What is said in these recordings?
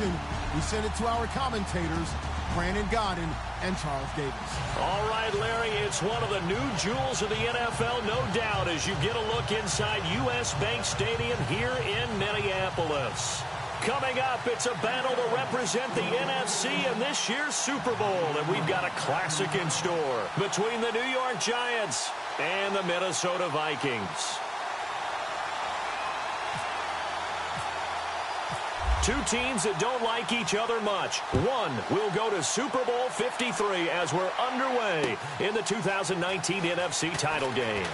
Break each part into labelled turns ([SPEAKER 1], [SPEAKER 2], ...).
[SPEAKER 1] question, we send it to our commentators, Brandon Godden and Charles Davis.
[SPEAKER 2] All right, Larry, it's one of the new jewels of the NFL, no doubt, as you get a look inside U.S. Bank Stadium here in Minneapolis. Coming up, it's a battle to represent the NFC in this year's Super Bowl, and we've got a classic in store between the New York Giants and the Minnesota Vikings. Two teams that don't like each other much. One will go to Super Bowl 53 as we're underway in the 2019 NFC title game.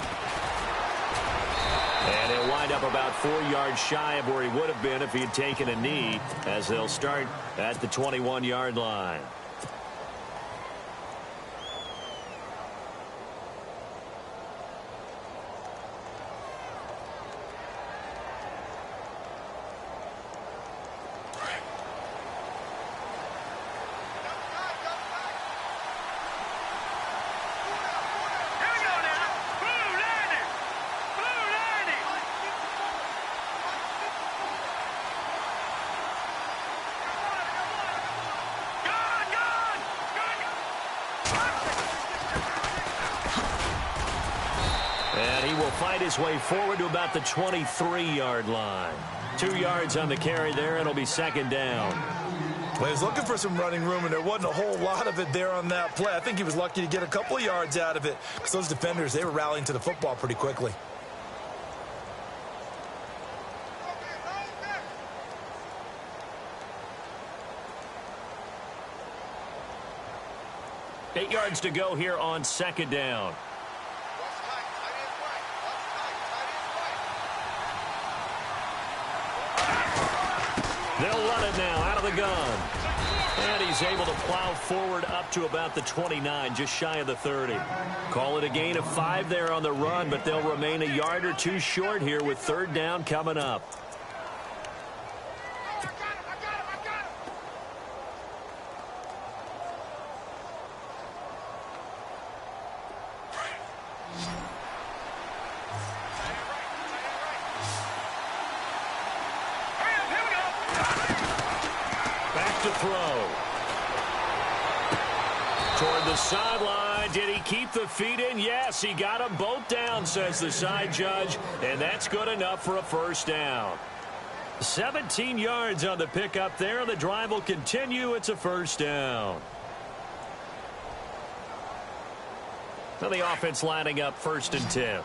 [SPEAKER 2] And he'll wind up about 4 yards shy of where he would have been if he had taken a knee, as they'll start at the 21-yard line. Fight his way forward to about the 23-yard line. 2 yards on the carry there. It'll be second down.
[SPEAKER 3] Well, he was looking for some running room, and there wasn't a whole lot of it there on that play. I think he was lucky to get a couple of yards out of it because those defenders, they were rallying to the football pretty quickly.
[SPEAKER 2] Eight yards to go here on second down. They'll run it now out of the gun. And he's able to plow forward up to about the 29, just shy of the 30. Call it a gain of 5 there on the run, but they'll remain a yard or two short here with third down coming up. Sideline. Did he keep the feet in? Yes, he got them both down, says the side judge, and that's good enough for a first down. 17 yards on the pickup there. The drive will continue. It's a first down. Now the offense lining up first and 10.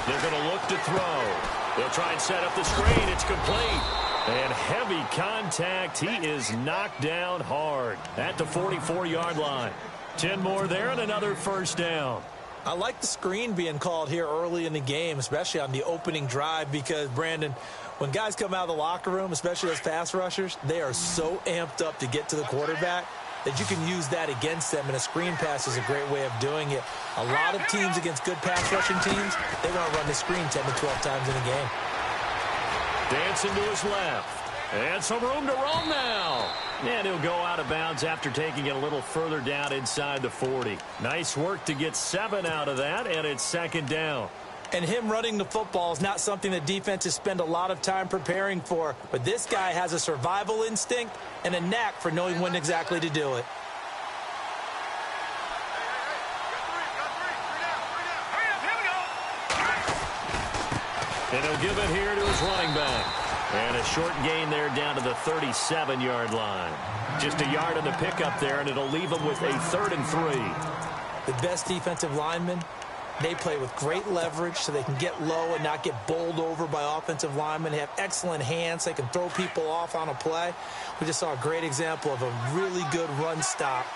[SPEAKER 2] They're going to look to throw. They'll try and set up the screen. It's complete. And heavy contact. He is knocked down hard at the 44-yard line. 10 more there and another first down.
[SPEAKER 3] I like the screen being called here early in the game, especially on the opening drive, because, Brandon, when guys come out of the locker room, especially those pass rushers, they are so amped up to get to the quarterback that you can use that against them, and a screen pass is a great way of doing it. A lot of teams against good pass rushing teams, they want to run the screen 10 to 12 times in a game.
[SPEAKER 2] Dancing to his left. And some room to roam now. And he'll go out of bounds after taking it a little further down inside the 40. Nice work to get 7 out of that, and it's second down.
[SPEAKER 3] And him running the football is not something that defenses spend a lot of time preparing for. But this guy has a survival instinct and a knack for knowing when exactly to do it.
[SPEAKER 2] And he'll give it here to his running back. And a short gain there down to the 37-yard line. Just a yard on the pickup there, and it'll leave him with a 3rd and 3.
[SPEAKER 3] The best defensive linemen, they play with great leverage so they can get low and not get bowled over by offensive linemen. They have excellent hands. They can throw people off on a play. We just saw a great example of a really good run stop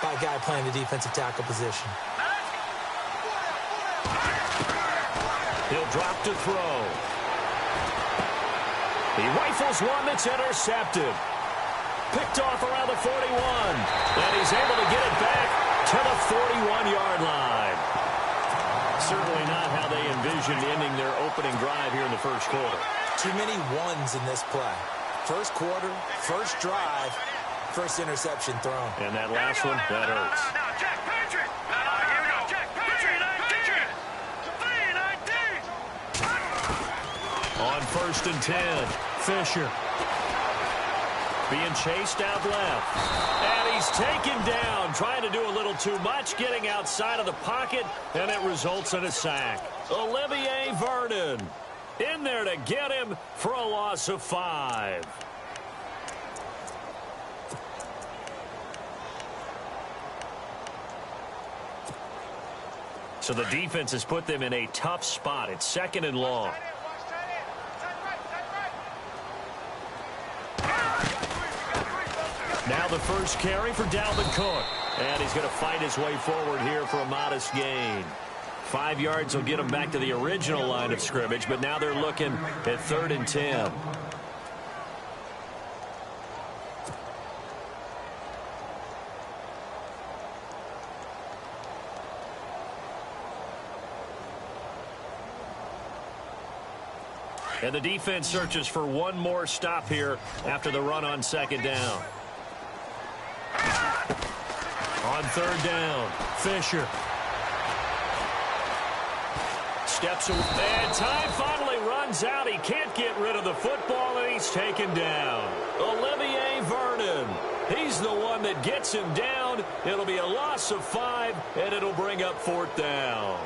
[SPEAKER 3] by a guy playing the defensive tackle position.
[SPEAKER 2] He'll drop to throw. He rifles one that's intercepted. Picked off around the 41. And he's able to get it back to the 41-yard line. Certainly not how they envisioned ending their opening drive here in the first quarter.
[SPEAKER 3] Too many ones in this play. First quarter, first drive, first interception thrown.
[SPEAKER 2] And that last one, that hurts. On 1st and 10, Fisher. Being chased out left. And he's taken down, trying to do a little too much, getting outside of the pocket, and it results in a sack. Olivier Vernon in there to get him for a loss of 5. So the defense has put them in a tough spot. It's 2nd and long. Now the first carry for Dalvin Cook. And he's going to fight his way forward here for a modest gain. 5 yards will get him back to the original line of scrimmage, but now they're looking at 3rd and 10. And the defense searches for one more stop here after the run on 2nd down. On 3rd down, Fisher. Steps away, and time finally runs out. He can't get rid of the football, and he's taken down. Olivier Vernon. He's the one that gets him down. It'll be a loss of 5, and it'll bring up 4th down.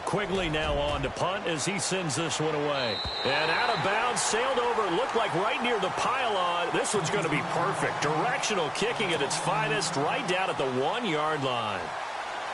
[SPEAKER 2] Quigley now on to punt as he sends this one away. And out of bounds, sailed over, looked like right near the pylon. This one's going to be perfect. Directional kicking at its finest, right down at the 1-yard line.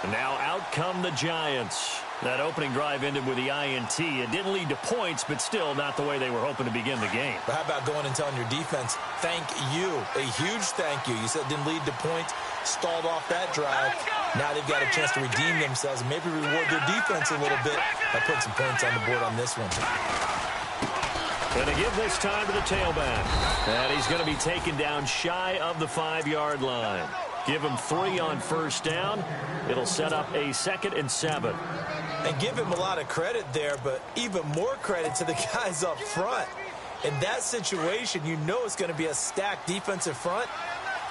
[SPEAKER 2] And now out come the Giants. That opening drive ended with the INT. It didn't lead to points, but still not the way they were hoping to begin the game.
[SPEAKER 3] But how about going and telling your defense, thank you, a huge thank you. You said it didn't lead to points, stalled off that drive. Now they've got a chance to redeem themselves and maybe reward their defense a little bit by putting some points on the board on this one.
[SPEAKER 2] Going to give this time to the tailback. And he's going to be taken down shy of the 5-yard line. Give him 3 on 1st down. It'll set up a 2nd and 7.
[SPEAKER 3] And give him a lot of credit there, but even more credit to the guys up front. In that situation, you know it's going to be a stacked defensive front.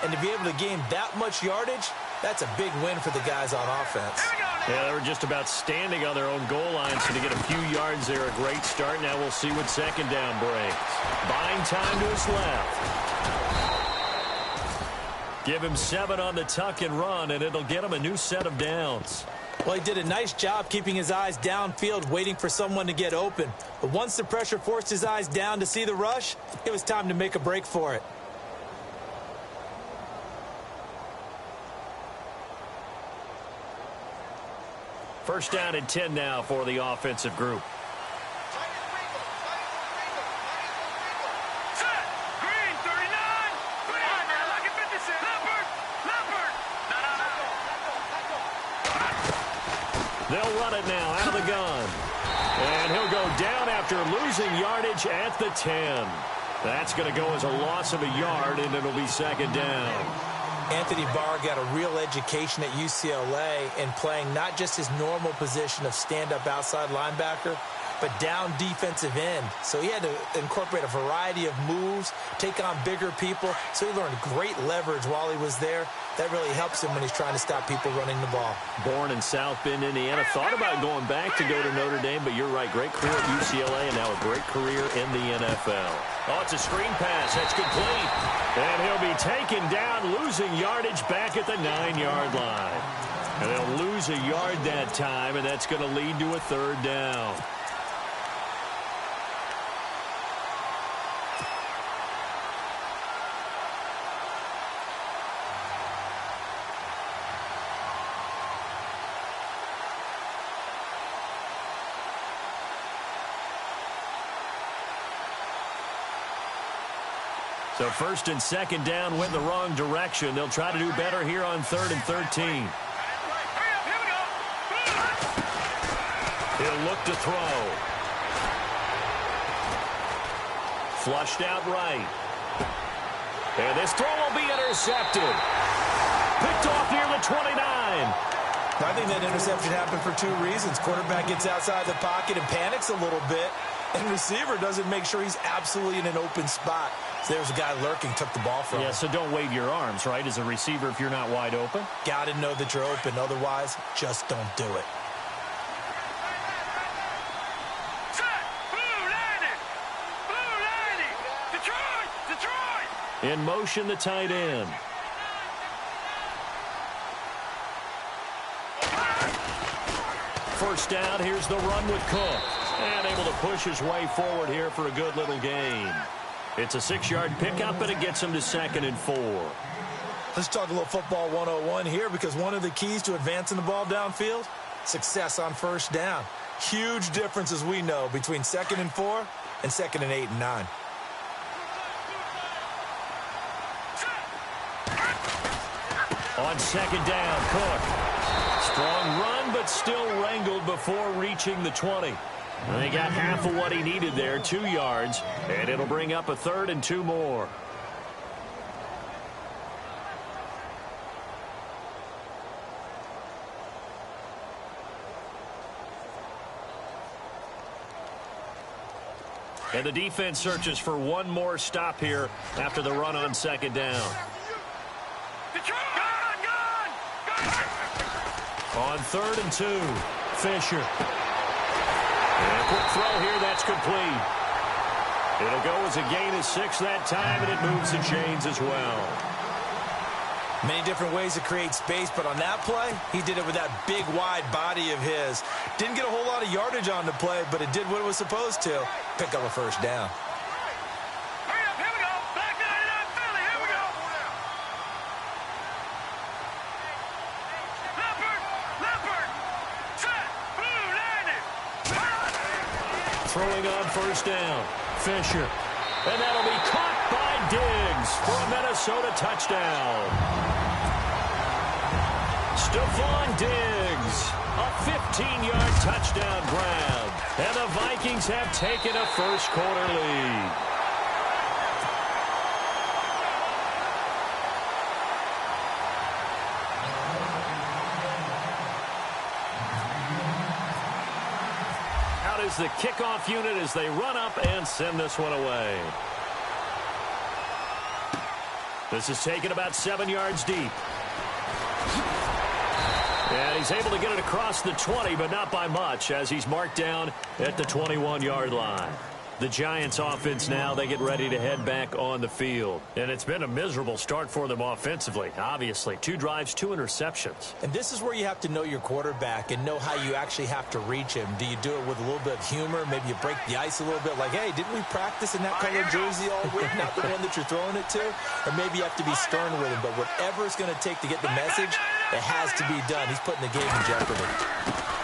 [SPEAKER 3] And to be able to gain that much yardage, that's a big win for the guys on offense.
[SPEAKER 2] Yeah, they were just about standing on their own goal line, so to get a few yards there, a great start. Now we'll see what 2nd down brings. Buying time to his left. Give him 7 on the tuck and run, and it'll get him a new set of downs.
[SPEAKER 3] Well, he did a nice job keeping his eyes downfield, waiting for someone to get open. But once the pressure forced his eyes down to see the rush, it was time to make a break for it.
[SPEAKER 2] First down and 10 now for the offensive group. They'll run it now out of the gun. And he'll go down after losing yardage at the 10. That's going to go as a loss of a yard, and it'll be 2nd down.
[SPEAKER 3] Anthony Barr got a real education at UCLA in playing not just his normal position of stand-up outside linebacker, but down defensive end. So he had to incorporate a variety of moves, take on bigger people. So he learned great leverage while he was there. That really helps him when he's trying to stop people running the ball.
[SPEAKER 2] Born in South Bend, Indiana. Thought about going back to go to Notre Dame, but you're right. Great career at UCLA and now a great career in the NFL. Oh, it's a screen pass. That's complete. And he'll be taken down, losing yardage back at the 9-yard line. And they'll lose a yard that time, and that's going to lead to a 3rd down. So 1st and 2nd down went the wrong direction. They'll try to do better here on 3rd and 13. He'll look to throw. Flushed out right. And this throw will be intercepted. Picked off near the 29.
[SPEAKER 3] I think that interception happened for 2 reasons. Quarterback gets outside the pocket and panics a little bit. And receiver doesn't make sure he's absolutely in an open spot. So there's a guy lurking, took the ball from him.
[SPEAKER 2] Yeah, so don't wave your arms, right, as a receiver if you're not wide open.
[SPEAKER 3] Got to know that you're open. Otherwise, just don't do it.
[SPEAKER 2] In motion, the tight end. First down, here's the run with Cook. And able to push his way forward here for a good little gain. It's a 6-yard pickup, and it gets him to 2nd and 4.
[SPEAKER 3] Let's talk a little football 101 here, because one of the keys to advancing the ball downfield, success on first down. Huge difference, as we know, between 2nd and 4 and 2nd and 8 and 9.
[SPEAKER 2] On 2nd down, Cook. Strong run, but still wrangled before reaching the 20. And they got half of what he needed there, 2 yards, and it'll bring up a 3rd and 2 more. And the defense searches for one more stop here after the run on 2nd down. On 3rd and 2, Fisher. And a quick throw here, that's complete. It'll go as a gain of 6 that time, and it moves the chains as well.
[SPEAKER 3] Many different ways to create space, but on that play, he did it with that big, wide body of his. Didn't get a whole lot of yardage on the play, but it did what it was supposed to. Pick up a first down.
[SPEAKER 2] Throwing on first down, Fisher. And that'll be caught by Diggs for a Minnesota touchdown. Stephon Diggs, a 15-yard touchdown grab. And the Vikings have taken a first-quarter lead. Is the kickoff unit as they run up and send this one away. This is taken about 7 yards deep. And he's able to get it across the 20, but not by much, as he's marked down at the 21-yard line. The Giants offense now, they get ready to head back on the field. And it's been a miserable start for them offensively, obviously. 2 drives, 2 interceptions.
[SPEAKER 3] And this is where you have to know your quarterback and know how you actually have to reach him. Do you do it with a little bit of humor? Maybe you break the ice a little bit, like, hey, didn't we practice in that color jersey all week, not the one that you're throwing it to? Or maybe you have to be stern with him. But whatever it's going to take to get the message, it has to be done. He's putting the game in jeopardy.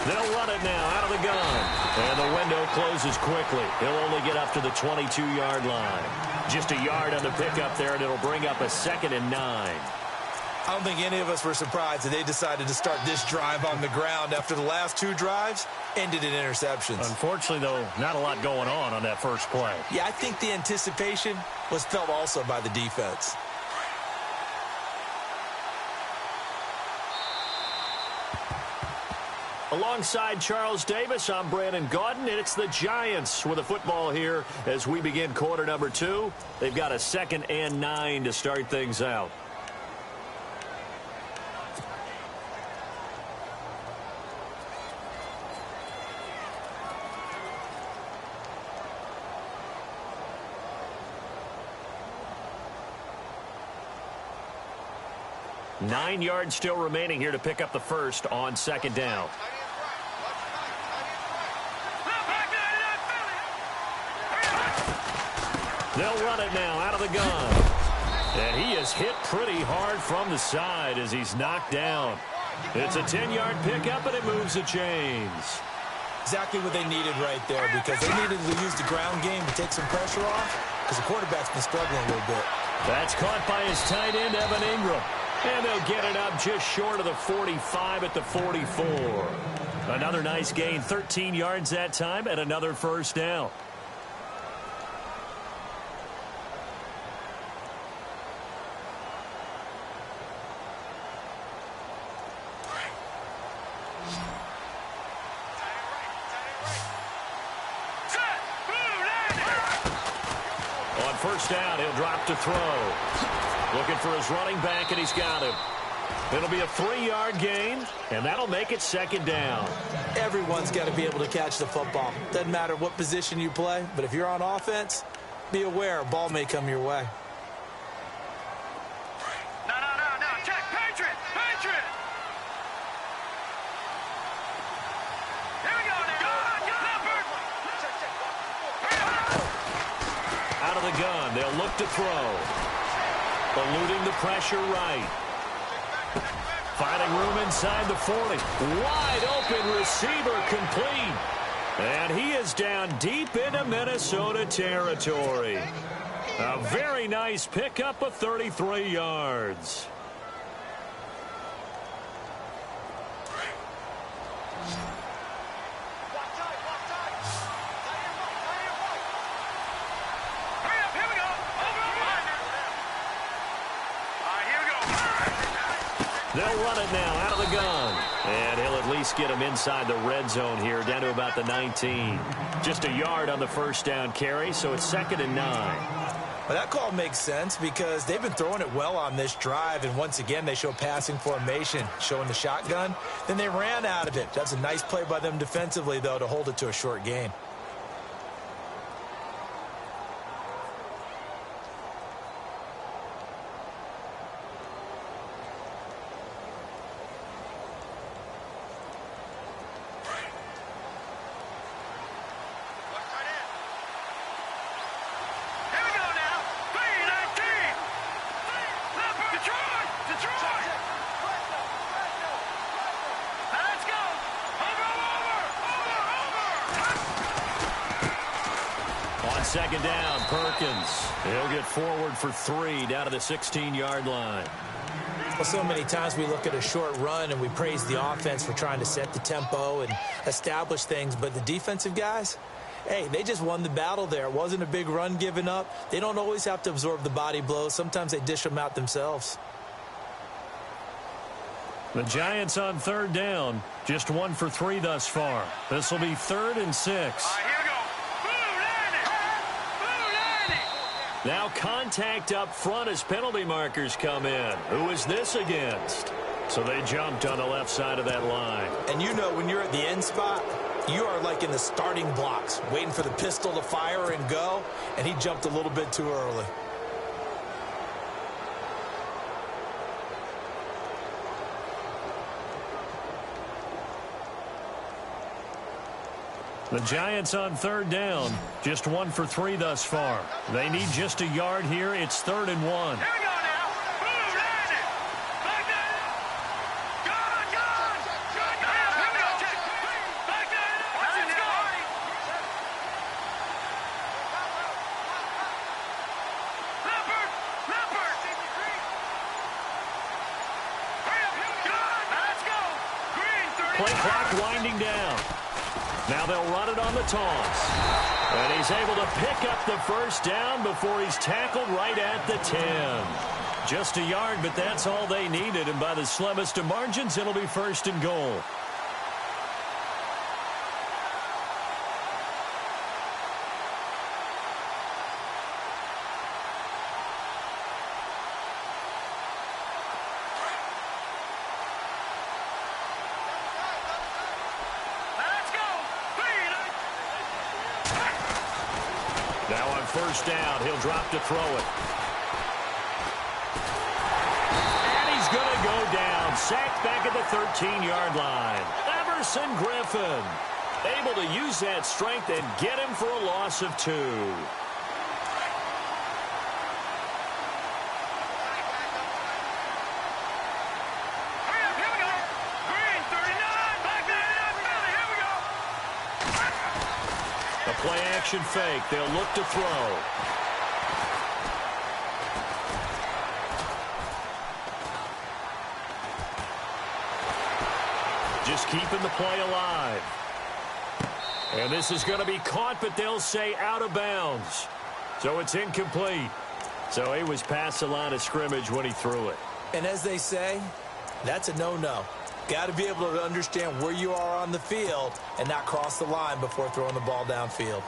[SPEAKER 2] They'll run it now out of the gun. And the window closes quickly. He'll only get up to the 22-yard line. Just a yard on the pickup there, and it'll bring up a 2nd and 9.
[SPEAKER 3] I don't think any of us were surprised that they decided to start this drive on the ground after the last 2 drives ended in interceptions.
[SPEAKER 2] Unfortunately, though, not a lot going on that first play.
[SPEAKER 3] Yeah, I think the anticipation was felt also by the defense.
[SPEAKER 2] Alongside Charles Davis, I'm Brandon Gaudin, and it's the Giants with the football here as we begin quarter number 2. They've got a 2nd and 9 to start things out. Nine yards still remaining here to pick up the first on 2nd down. They'll run it now out of the gun. And he is hit pretty hard from the side as he's knocked down. It's a 10-yard pickup, and it moves the chains.
[SPEAKER 3] Exactly what they needed right there, because they needed to use the ground game to take some pressure off, because the quarterback's been struggling a little bit.
[SPEAKER 2] That's caught by his tight end, Evan Ingram. And they'll get it up just short of the 45 at the 44. Another nice gain, 13 yards that time, and another first down. first down. He'll drop to throw. Looking for his running back, and he's got him. It'll be a 3-yard gain, and that'll make it second down.
[SPEAKER 3] Everyone's got to be able to catch the football. Doesn't matter what position you play, but if you're on offense, be aware a ball may come your way.
[SPEAKER 4] No. Check. Patriot. Here we go now.
[SPEAKER 2] Out of the gun, they'll look to throw. Eluding the pressure right. Finding room inside the 40. Wide open receiver complete. And he is down deep into Minnesota territory. A very nice pickup of 33 yards. They'll run it now out of the gun. And he'll at least get him inside the red zone here, down to about the 19. Just a yard on the first down carry, so it's 2nd and 9.
[SPEAKER 3] Well, that call makes sense because they've been throwing it well on this drive, and once again they show passing formation, showing the shotgun. Then they ran out of it. That's a nice play by them defensively, though, to hold it to a short gain.
[SPEAKER 2] Second down, Perkins. He'll get forward for 3 down to the 16-yard line.
[SPEAKER 3] Well, so many times we look at a short run and we praise the offense for trying to set the tempo and establish things, but the defensive guys, hey, they just won the battle there. It wasn't a big run given up. They don't always have to absorb the body blows. Sometimes they dish them out themselves.
[SPEAKER 2] The Giants on 3rd down, just 1 for 3 thus far. This will be 3rd and 6. Now contact up front as penalty markers come in. Who is this against? So they jumped on the left side of that line.
[SPEAKER 3] And you know when you're at the end spot, you are like in the starting blocks, waiting for the pistol to fire and go, and he jumped a little bit too early.
[SPEAKER 2] The Giants on 3rd down, just 1 for 3 thus far. They need just a yard here. It's 3rd and 1.
[SPEAKER 4] Here we go now. Boom, land it. Back that up. Gone. Here we go. Check. Back that up. Let's go. Leopard. Gone. Let's go. Green, 30.
[SPEAKER 2] Play clock winding down. Now they'll run it on the toss. And he's able to pick up the first down before he's tackled right at the 10. Just a yard, but that's all they needed. And by the slimmest of margins, it'll be 1st and goal. Now on 1st down, he'll drop to throw it. And he's going to go down. Sacked back at the 13-yard line. Everson Griffin able to use that strength and get him for a loss of 2. Play action fake. They'll look to throw. Just keeping the play alive. And this is going to be caught, but they'll say out of bounds. So it's incomplete. So he was past the line of scrimmage when he threw it.
[SPEAKER 3] And as they say, that's a no-no. Got to be able to understand where you are on the field and not cross the line before throwing the ball downfield.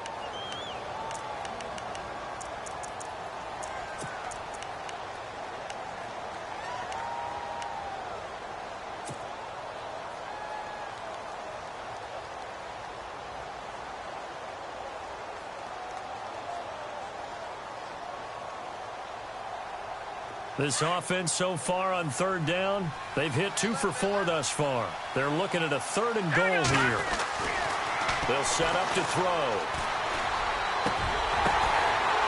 [SPEAKER 2] This offense so far on third down, they've hit 2 for 4 thus far. They're looking at a 3rd and goal here. They'll set up to throw.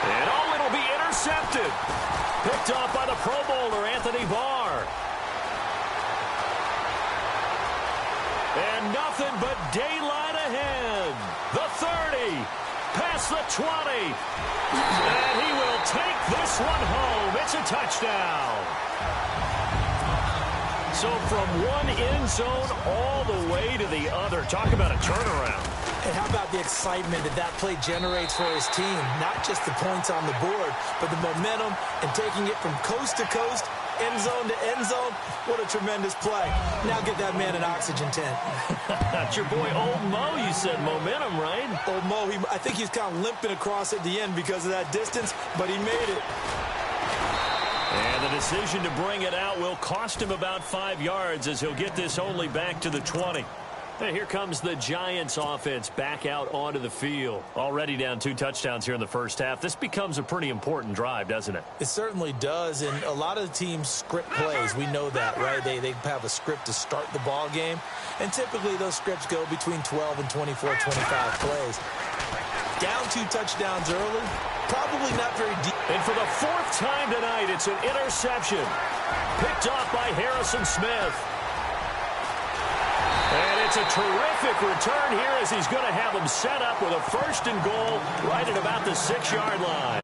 [SPEAKER 2] And it'll be intercepted. Picked off by the Pro Bowler, Anthony Barr. And nothing but daylight ahead. The 30, past the 20. And he will take this one home. It's a touchdown. So from one end zone all the way to the other. Talk about a turnaround.
[SPEAKER 3] And how about the excitement that play generates for his team? Not just the points on the board, but the momentum and taking it from coast to coast, end zone to end zone. What a tremendous play. Now get that man an oxygen tent.
[SPEAKER 2] That's your boy Old Mo, you said. Momentum, right?
[SPEAKER 3] Old Mo, I think he's kind of limping across at the end because of that distance, but he made it.
[SPEAKER 2] And the decision to bring it out will cost him about 5 yards as he'll get this only back to the 20. And here comes the Giants offense back out onto the field. Already down 2 touchdowns here in the first half. This becomes a pretty important drive, doesn't it?
[SPEAKER 3] It certainly does, and a lot of the teams script plays. We know that, right? They have a script to start the ball game, and typically those scripts go between 12 and 24, 25 plays. Down 2 touchdowns early, probably not very deep.
[SPEAKER 2] And for the 4th time tonight, it's an interception. Picked off by Harrison Smith. And it's a terrific return here as he's going to have them set up with a 1st and goal right at about the 6-yard line.